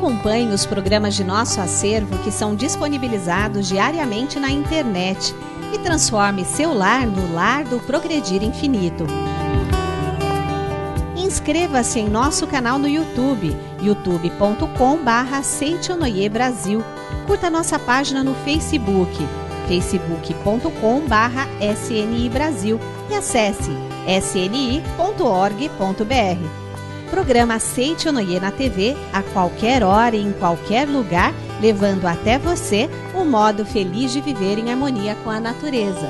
Acompanhe os programas de nosso acervo que são disponibilizados diariamente na internet e transforme seu lar no lar do Progredir Infinito. Inscreva-se em nosso canal no YouTube, youtube.com/Seitonoi Brasil. Curta nossa página no Facebook, facebook.com/SNI Brasil e acesse sni.org.br. Programa Seitonoi na TV, a qualquer hora e em qualquer lugar, levando até você o modo feliz de viver em harmonia com a natureza.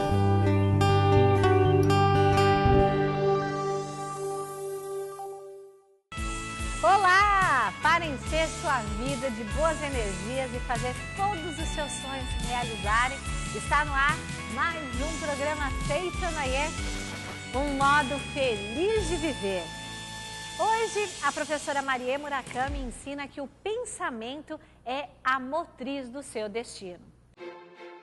Olá! Para encher sua vida de boas energias e fazer todos os seus sonhos se realizarem, está no ar mais um programa Seitonoi, um modo feliz de viver. Hoje, a professora Marie Murakami ensina que o pensamento é a motriz do seu destino.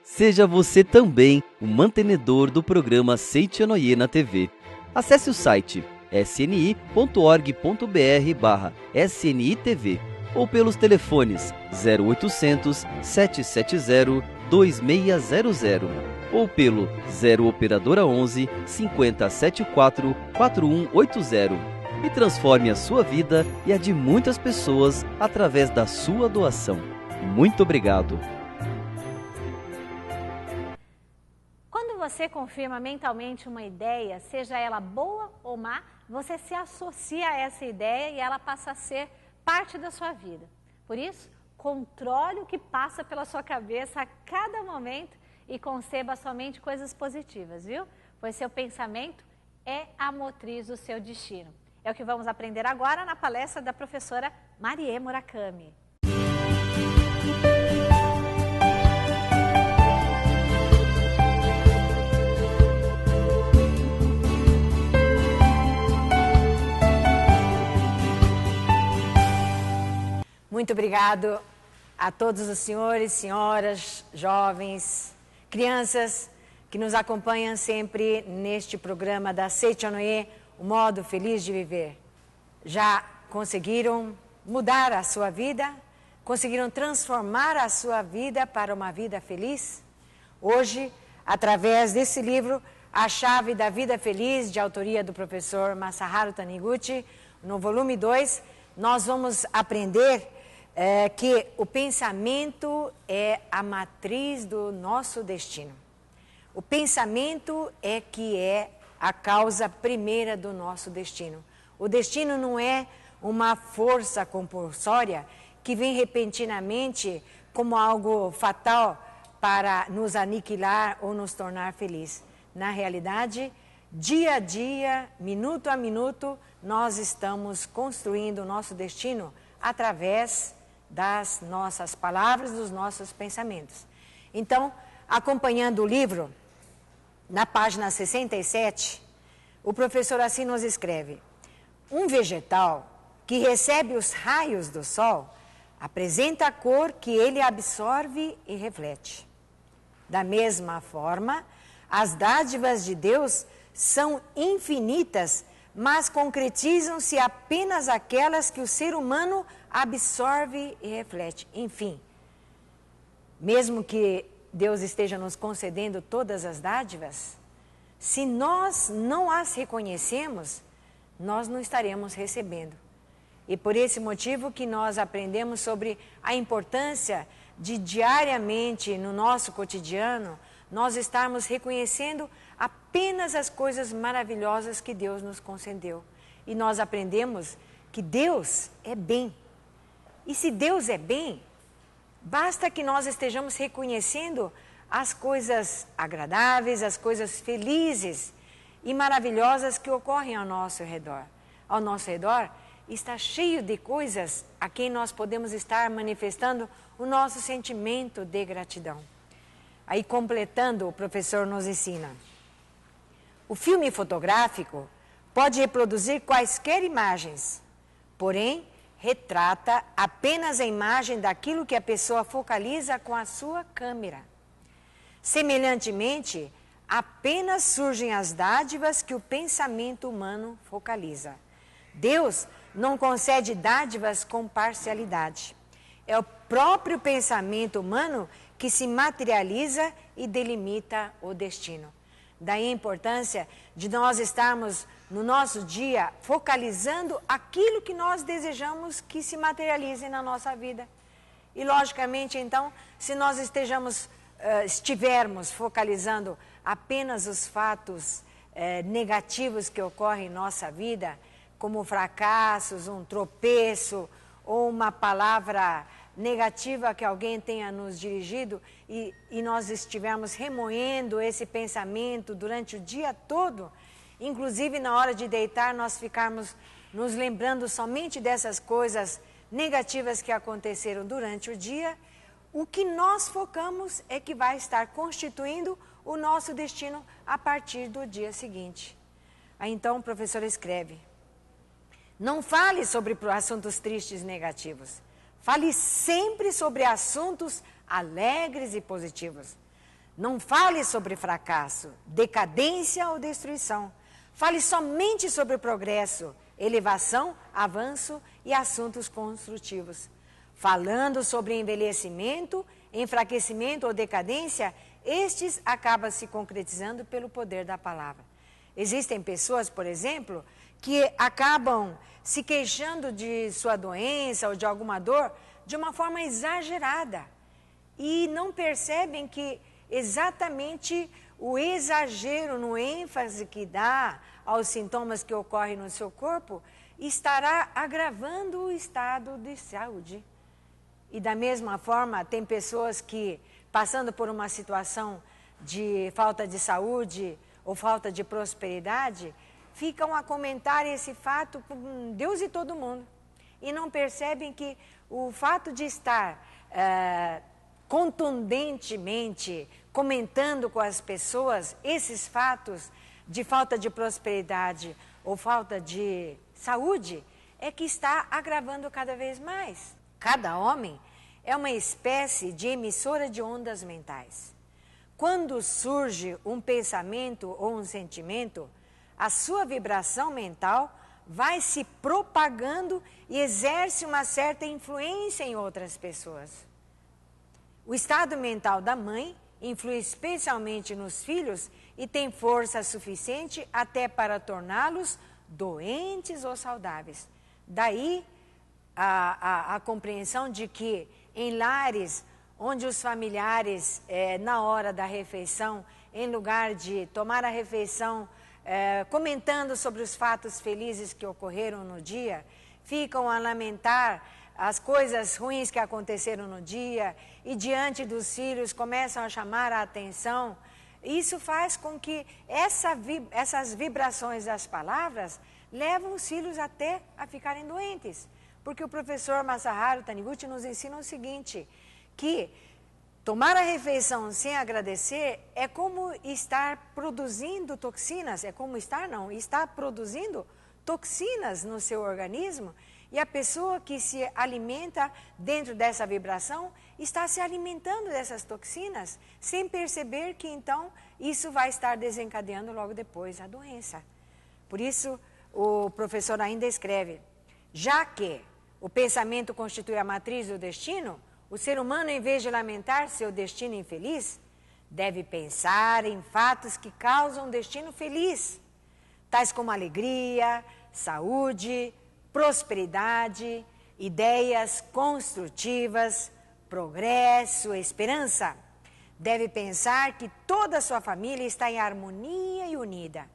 Seja você também o mantenedor do programa Seitonoi na TV. Acesse o site sni.org.br/SNITV ou pelos telefones 0800 770 2600 ou pelo 0 operadora 11 5074 4180. E transforme a sua vida e a de muitas pessoas através da sua doação. Muito obrigado. Quando você confirma mentalmente uma ideia, seja ela boa ou má, você se associa a essa ideia e ela passa a ser parte da sua vida. Por isso, controle o que passa pela sua cabeça a cada momento e conceba somente coisas positivas, viu? Pois seu pensamento é a motriz do seu destino. É o que vamos aprender agora na palestra da professora Marie Murakami. Muito obrigado a todos os senhores, senhoras, jovens, crianças que nos acompanham sempre neste programa da Seitonoi, o modo feliz de viver. Já conseguiram mudar a sua vida? Conseguiram transformar a sua vida para uma vida feliz? Hoje, através desse livro, A Chave da Vida Feliz, de autoria do professor Masaharu Taniguchi, no volume 2, nós vamos aprender que o pensamento é a matriz do nosso destino. O pensamento é que é a causa primeira do nosso destino. O destino não é uma força compulsória que vem repentinamente como algo fatal para nos aniquilar ou nos tornar felizes. Na realidade, dia a dia, minuto a minuto, nós estamos construindo o nosso destino através das nossas palavras, dos nossos pensamentos. Então, acompanhando o livro, na página 67, o professor assim nos escreve: um vegetal que recebe os raios do sol apresenta a cor que ele absorve e reflete. Da mesma forma, as dádivas de Deus são infinitas, mas concretizam-se apenas aquelas que o ser humano absorve e reflete. Enfim, mesmo que Deus esteja nos concedendo todas as dádivas, se nós não as reconhecemos, nós não estaremos recebendo. E por esse motivo que nós aprendemos sobre a importância de diariamente, no nosso cotidiano, nós estarmos reconhecendo apenas as coisas maravilhosas que Deus nos concedeu. E nós aprendemos que Deus é bem. E se Deus é bem, basta que nós estejamos reconhecendo as coisas agradáveis, as coisas felizes e maravilhosas que ocorrem ao nosso redor. Ao nosso redor está cheio de coisas a quem nós podemos estar manifestando o nosso sentimento de gratidão. Aí, completando, o professor nos ensina: o filme fotográfico pode reproduzir quaisquer imagens, porém, retrata apenas a imagem daquilo que a pessoa focaliza com a sua câmera. Semelhantemente, apenas surgem as dádivas que o pensamento humano focaliza. Deus não concede dádivas com parcialidade. é o próprio pensamento humano que se materializa e delimita o destino. Daí a importância de nós estarmos no nosso dia focalizando aquilo que nós desejamos que se materialize na nossa vida. E logicamente então, se nós estivermos focalizando apenas os fatos negativos que ocorrem em nossa vida, como fracassos, um tropeço ou uma palavra negativa que alguém tenha nos dirigido e nós estivermos remoendo esse pensamento durante o dia todo, inclusive na hora de deitar nós ficarmos nos lembrando somente dessas coisas negativas que aconteceram durante o dia, o que nós focamos é que vai estar constituindo o nosso destino a partir do dia seguinte. Aí então o professor escreve: não fale sobre assuntos tristes e negativos. Fale sempre sobre assuntos alegres e positivos. Não fale sobre fracasso, decadência ou destruição. Fale somente sobre progresso, elevação, avanço e assuntos construtivos. Falando sobre envelhecimento, enfraquecimento ou decadência, estes acabam se concretizando pelo poder da palavra. Existem pessoas, por exemplo, que acabam se queixando de sua doença ou de alguma dor de uma forma exagerada e não percebem que exatamente o exagero no ênfase que dá aos sintomas que ocorrem no seu corpo estará agravando o estado de saúde. E da mesma forma, tem pessoas que, passando por uma situação de falta de saúde ou falta de prosperidade, ficam a comentar esse fato com Deus e todo mundo. E não percebem que o fato de estar contundentemente comentando com as pessoas esses fatos de falta de prosperidade ou falta de saúde, é que está agravando cada vez mais. Cada homem é uma espécie de emissora de ondas mentais. Quando surge um pensamento ou um sentimento, a sua vibração mental vai se propagando e exerce uma certa influência em outras pessoas. O estado mental da mãe influi especialmente nos filhos e tem força suficiente até para torná-los doentes ou saudáveis. Daí a compreensão de que em lares onde os familiares, na hora da refeição, em lugar de tomar a refeição comentando sobre os fatos felizes que ocorreram no dia, ficam a lamentar as coisas ruins que aconteceram no dia e diante dos filhos começam a chamar a atenção. Isso faz com que essas vibrações das palavras levam os filhos até a ficarem doentes. Porque o professor Masaharu Taniguchi nos ensina o seguinte, que tomar a refeição sem agradecer é como estar produzindo toxinas, está produzindo toxinas no seu organismo, e a pessoa que se alimenta dentro dessa vibração está se alimentando dessas toxinas, sem perceber que então isso vai estar desencadeando logo depois a doença. Por isso o professor ainda escreve, já que o pensamento constitui a matriz do destino, o ser humano, em vez de lamentar seu destino infeliz, deve pensar em fatos que causam um destino feliz, tais como alegria, saúde, prosperidade, ideias construtivas, progresso, esperança. Deve pensar que toda a sua família está em harmonia e unida,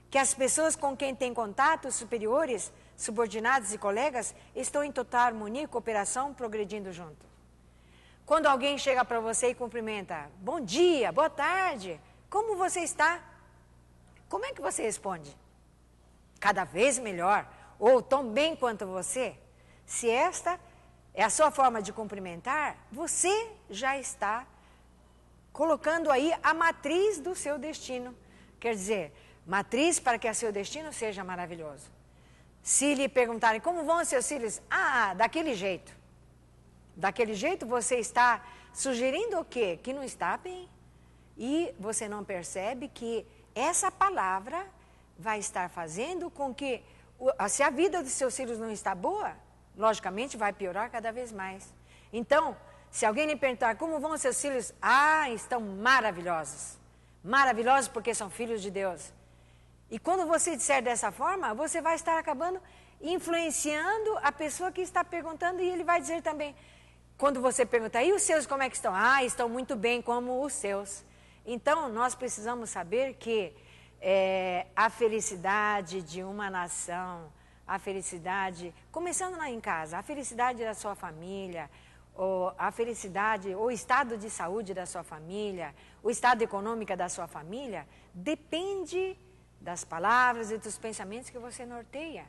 que as pessoas com quem tem contatos superiores, subordinados e colegas, estão em total harmonia e cooperação, progredindo junto. Quando alguém chega para você e cumprimenta, bom dia, boa tarde, como você está? Como é que você responde? Cada vez melhor, ou tão bem quanto você? Se esta é a sua forma de cumprimentar, você já está colocando aí a matriz do seu destino. Quer dizer, matriz para que o seu destino seja maravilhoso. Se lhe perguntarem como vão os seus filhos, daquele jeito. Daquele jeito você está sugerindo o quê? Que não está bem. E você não percebe que essa palavra vai estar fazendo com que, se a vida dos seus filhos não está boa, logicamente vai piorar cada vez mais. Então, se alguém lhe perguntar como vão os seus filhos, estão maravilhosos. Maravilhosos porque são filhos de Deus. E quando você disser dessa forma, você vai estar acabando influenciando a pessoa que está perguntando, e ele vai dizer também, quando você perguntar, e os seus como é que estão? Estão muito bem como os seus. Então, nós precisamos saber que a felicidade de uma nação, a felicidade, começando lá em casa, a felicidade da sua família, a felicidade, o estado de saúde da sua família, o estado econômico da sua família, depende das palavras e dos pensamentos que você norteia,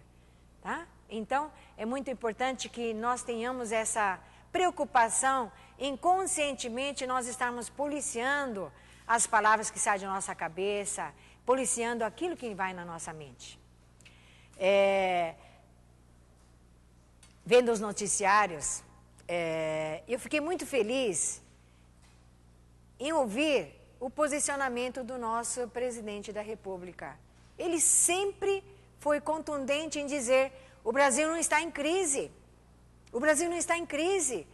tá? Então, é muito importante que nós tenhamos essa preocupação em conscientemente nós estarmos policiando as palavras que saem de nossa cabeça, policiando aquilo que vai na nossa mente. Vendo os noticiários, eu fiquei muito feliz em ouvir o posicionamento do nosso presidente da República. Ele sempre foi contundente em dizer, o Brasil não está em crise. O Brasil não está em crise.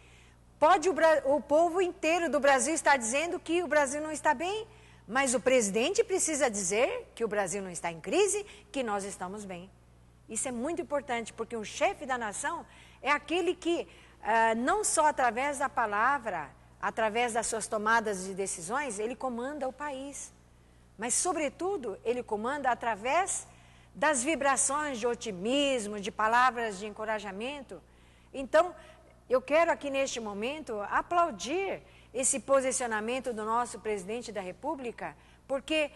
Pode o povo inteiro do Brasil estar dizendo que o Brasil não está bem, mas o presidente precisa dizer que o Brasil não está em crise, que nós estamos bem. Isso é muito importante, porque o chefe da nação é aquele que, não só através da palavra, através das suas tomadas de decisões, ele comanda o país. Mas, sobretudo, ele comanda através das vibrações de otimismo, de palavras de encorajamento. Então, eu quero aqui neste momento aplaudir esse posicionamento do nosso presidente da República, porque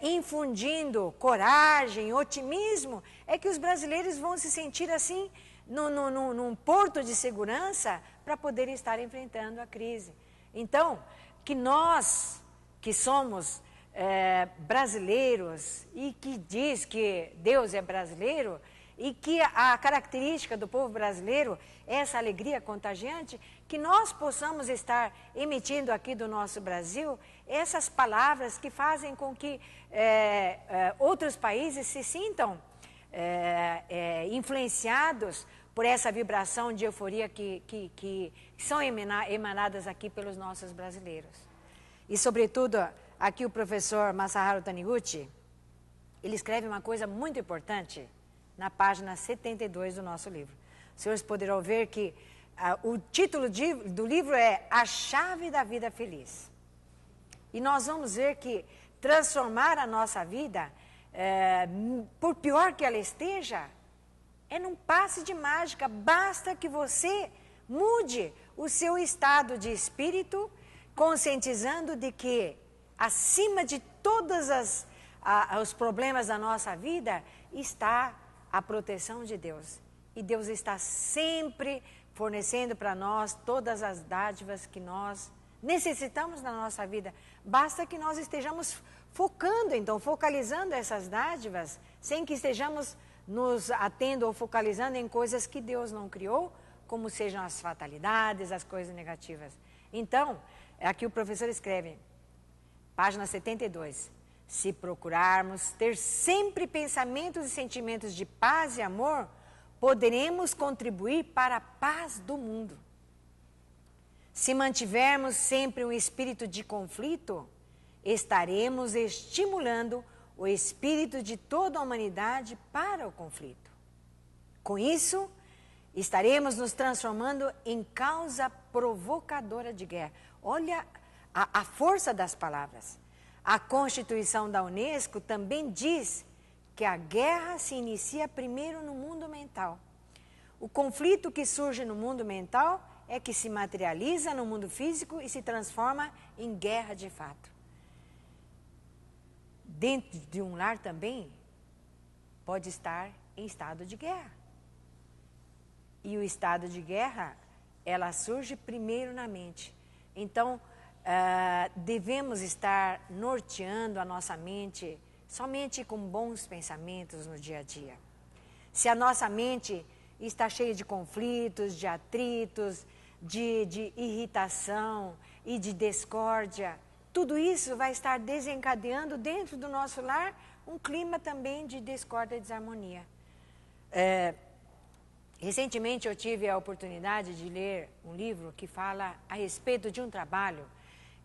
infundindo coragem, otimismo, é que os brasileiros vão se sentir assim num porto de segurança para poder estar enfrentando a crise. Então, que nós que somos brasileiros e que diz que Deus é brasileiro e que a característica do povo brasileiro é essa alegria contagiante, que nós possamos estar emitindo aqui do nosso Brasil essas palavras que fazem com que outros países se sintam influenciados por essa vibração de euforia que são emanadas aqui pelos nossos brasileiros. E, sobretudo, aqui o professor Masaharu Taniguchi, ele escreve uma coisa muito importante na página 72 do nosso livro. Os senhores poderão ver que o título do livro é A Chave da Vida Feliz. E nós vamos ver que transformar a nossa vida, por pior que ela esteja, é num passe de mágica. Basta que você mude o seu estado de espírito, conscientizando de que, acima de todos os problemas da nossa vida, está a proteção de Deus. E Deus está sempre fornecendo para nós todas as dádivas que nós necessitamos na nossa vida. Basta que nós estejamos focalizando essas dádivas, sem que estejamos nos atendo ou focalizando em coisas que Deus não criou, como sejam as fatalidades, as coisas negativas. Então, aqui o professor escreve, página 72, se procurarmos ter sempre pensamentos e sentimentos de paz e amor, poderemos contribuir para a paz do mundo. Se mantivermos sempre um espírito de conflito, estaremos estimulando o espírito de toda a humanidade para o conflito. Com isso, estaremos nos transformando em causa provocadora de guerra. Olha a força das palavras. A Constituição da Unesco também diz que a guerra se inicia primeiro no mundo mental. O conflito que surge no mundo mental é que se materializa no mundo físico e se transforma em guerra de fato. Dentro de um lar também pode estar em estado de guerra. E o estado de guerra, ela surge primeiro na mente. Então, devemos estar norteando a nossa mente somente com bons pensamentos no dia a dia. Se a nossa mente está cheia de conflitos, de atritos, de irritação e de discórdia, tudo isso vai estar desencadeando dentro do nosso lar um clima também de discórdia e desarmonia. Recentemente eu tive a oportunidade de ler um livro que fala a respeito de um trabalho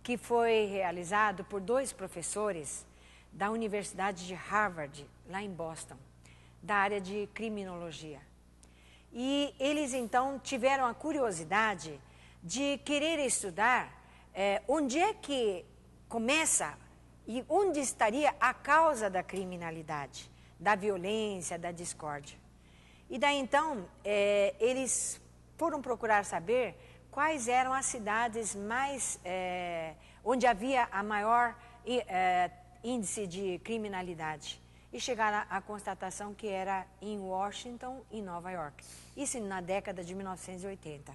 que foi realizado por 2 professores da Universidade de Harvard, lá em Boston, da área de criminologia. E eles então tiveram a curiosidade de querer estudar onde é que começa e onde estaria a causa da criminalidade, da violência, da discórdia. E daí então eles foram procurar saber quais eram as cidades mais onde havia a maior índice de criminalidade. E chegaram à constatação que era em Washington e Nova York. Isso na década de 1980.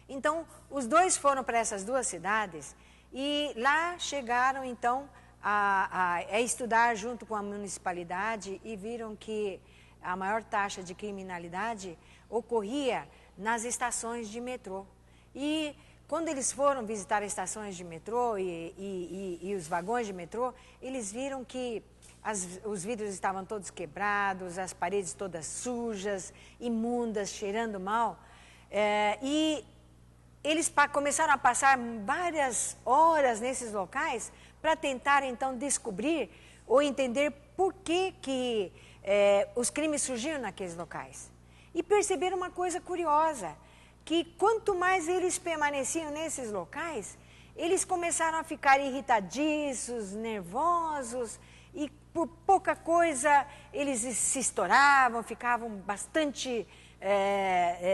Então, os 2 foram para essas 2 cidades e lá chegaram, então, a estudar junto com a municipalidade e viram que a maior taxa de criminalidade ocorria nas estações de metrô. E quando eles foram visitar as estações de metrô e os vagões de metrô, eles viram que os vidros estavam todos quebrados, as paredes todas sujas, imundas, cheirando mal. E eles começaram a passar várias horas nesses locais para tentar, então, descobrir ou entender por que os crimes surgiam naqueles locais. E perceberam uma coisa curiosa, que quanto mais eles permaneciam nesses locais, eles começaram a ficar irritadiços, nervosos, e por pouca coisa eles se estouravam, ficavam bastante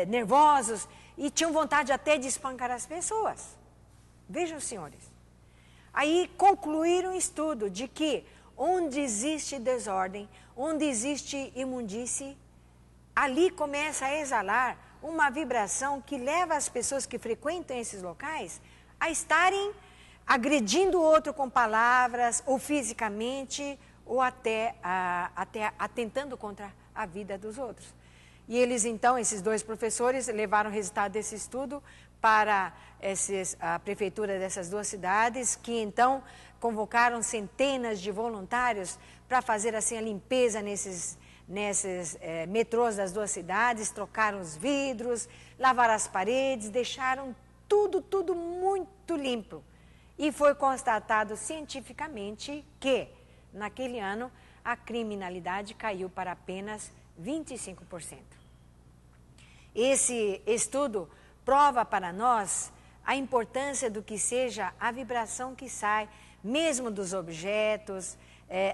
nervosos e tinham vontade até de espancar as pessoas. Vejam, senhores. Aí concluíram um estudo de que onde existe desordem, onde existe imundície, ali começa a exalar uma vibração que leva as pessoas que frequentam esses locais a estarem agredindo o outro com palavras ou fisicamente ou até atentando contra a vida dos outros. E eles então, esses 2 professores, levaram o resultado desse estudo para a prefeitura dessas 2 cidades, que então convocaram centenas de voluntários para fazer assim a limpeza nesses metrôs das 2 cidades, trocaram os vidros, lavaram as paredes, deixaram tudo muito limpo. E foi constatado cientificamente que, naquele ano, a criminalidade caiu para apenas 25%. Esse estudo prova para nós a importância do que seja a vibração que sai, mesmo dos objetos,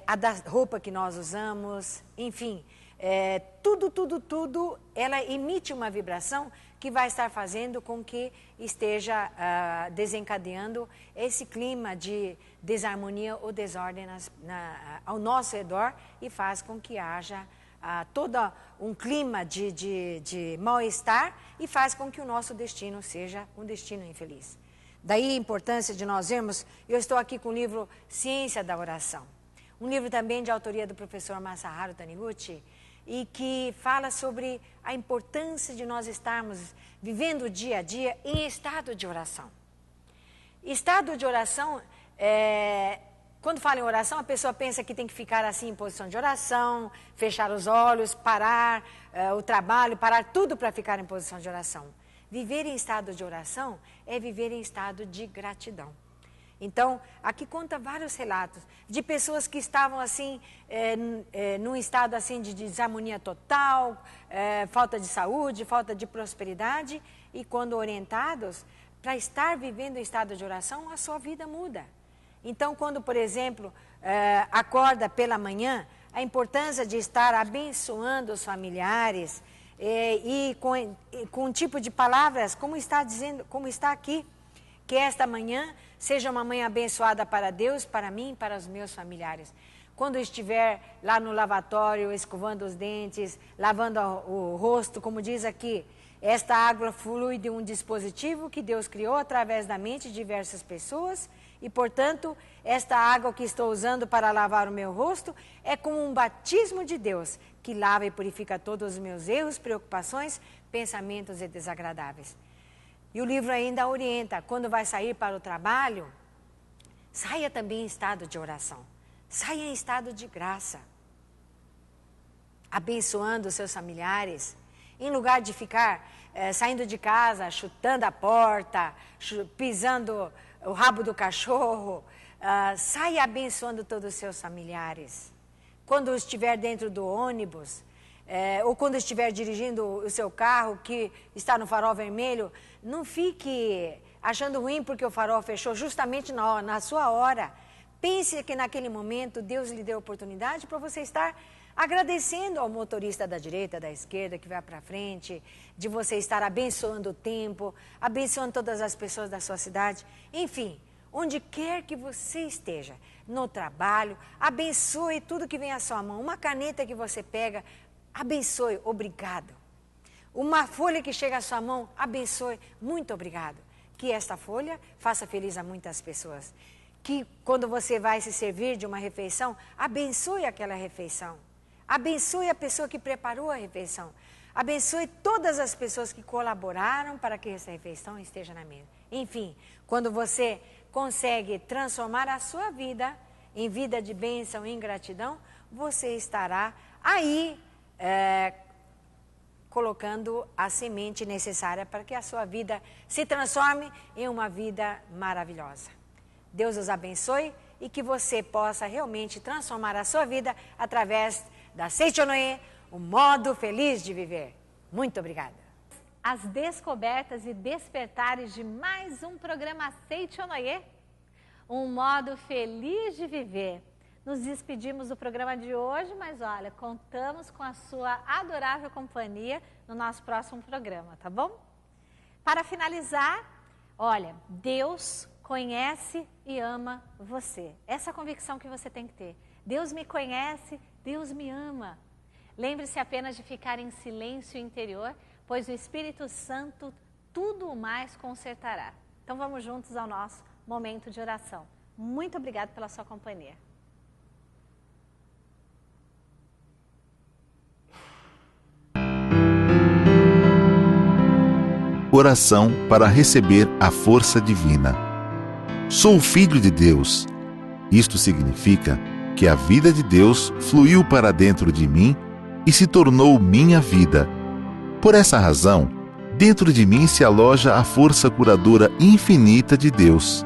a da roupa que nós usamos, enfim, tudo, ela emite uma vibração que vai estar fazendo com que esteja desencadeando esse clima de desarmonia ou desordem ao nosso redor e faz com que haja todo um clima de mal-estar e faz com que o nosso destino seja um destino infeliz. Daí a importância de nós vermos, eu estou aqui com o livro Ciência da Oração, um livro também de autoria do professor Masaharu Taniguchi, e que fala sobre a importância de nós estarmos vivendo o dia a dia em estado de oração. Estado de oração, quando fala em oração, a pessoa pensa que tem que ficar assim em posição de oração, fechar os olhos, parar o trabalho, parar tudo para ficar em posição de oração. Viver em estado de oração é viver em estado de gratidão. Então, aqui conta vários relatos de pessoas que estavam assim, num estado assim de desarmonia total, falta de saúde, falta de prosperidade, e quando orientados para estar vivendo em estado de oração, a sua vida muda. Então, quando, por exemplo, acorda pela manhã, a importância de estar abençoando os familiares e com um tipo de palavras, como está dizendo, como está aqui, que esta manhã seja uma manhã abençoada para Deus, para mim e para os meus familiares. Quando estiver lá no lavatório, escovando os dentes, lavando o rosto, como diz aqui, esta água flui de um dispositivo que Deus criou através da mente de diversas pessoas e, portanto, esta água que estou usando para lavar o meu rosto é como um batismo de Deus que lava e purifica todos os meus erros, preocupações, pensamentos e desagradáveis. E o livro ainda orienta, quando vai sair para o trabalho, saia também em estado de oração, saia em estado de graça, abençoando os seus familiares em lugar de ficar saindo de casa, chutando a porta, pisando o rabo do cachorro, saia abençoando todos os seus familiares. Quando estiver dentro do ônibus, ou quando estiver dirigindo o seu carro que está no farol vermelho, não fique achando ruim porque o farol fechou justamente na sua hora. Pense que naquele momento Deus lhe deu oportunidade para você estar agradecendo ao motorista da direita, da esquerda, que vai para frente, de você estar abençoando o tempo, abençoando todas as pessoas da sua cidade. Enfim, onde quer que você esteja, no trabalho, abençoe tudo que vem à sua mão. Uma caneta que você pega, abençoe, obrigado. Uma folha que chega à sua mão, abençoe, muito obrigado. Que esta folha faça feliz a muitas pessoas. Que quando você vai se servir de uma refeição, abençoe aquela refeição. Abençoe a pessoa que preparou a refeição. Abençoe todas as pessoas que colaboraram para que essa refeição esteja na mesa. Enfim, quando você consegue transformar a sua vida em vida de bênção e gratidão, você estará aí colocando a semente necessária para que a sua vida se transforme em uma vida maravilhosa. Deus os abençoe e que você possa realmente transformar a sua vida através da Seichonoye, o modo feliz de viver. Muito obrigada. As descobertas e despertares de mais um programa Seichonoye, um modo feliz de viver. Nos despedimos do programa de hoje, mas olha, contamos com a sua adorável companhia no nosso próximo programa, tá bom? Para finalizar, olha, Deus conhece e ama você. Essa convicção que você tem que ter. Deus me conhece, Deus me ama. Lembre-se apenas de ficar em silêncio interior, pois o Espírito Santo tudo o mais consertará. Então vamos juntos ao nosso momento de oração. Muito obrigada pela sua companhia. Oração para receber a força divina. Sou filho de Deus. Isto significa que a vida de Deus fluiu para dentro de mim e se tornou minha vida. Por essa razão, dentro de mim se aloja a força curadora infinita de Deus.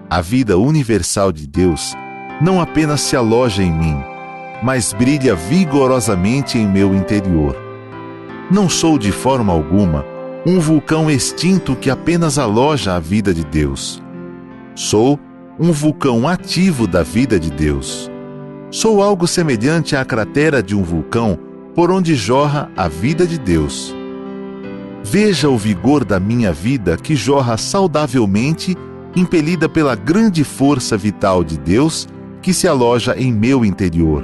A vida universal de Deus não apenas se aloja em mim, mas brilha vigorosamente em meu interior. Não sou de forma alguma um vulcão extinto que apenas aloja a vida de Deus. Sou um vulcão ativo da vida de Deus. Sou algo semelhante à cratera de um vulcão por onde jorra a vida de Deus. Veja o vigor da minha vida que jorra saudavelmente, impelida pela grande força vital de Deus que se aloja em meu interior.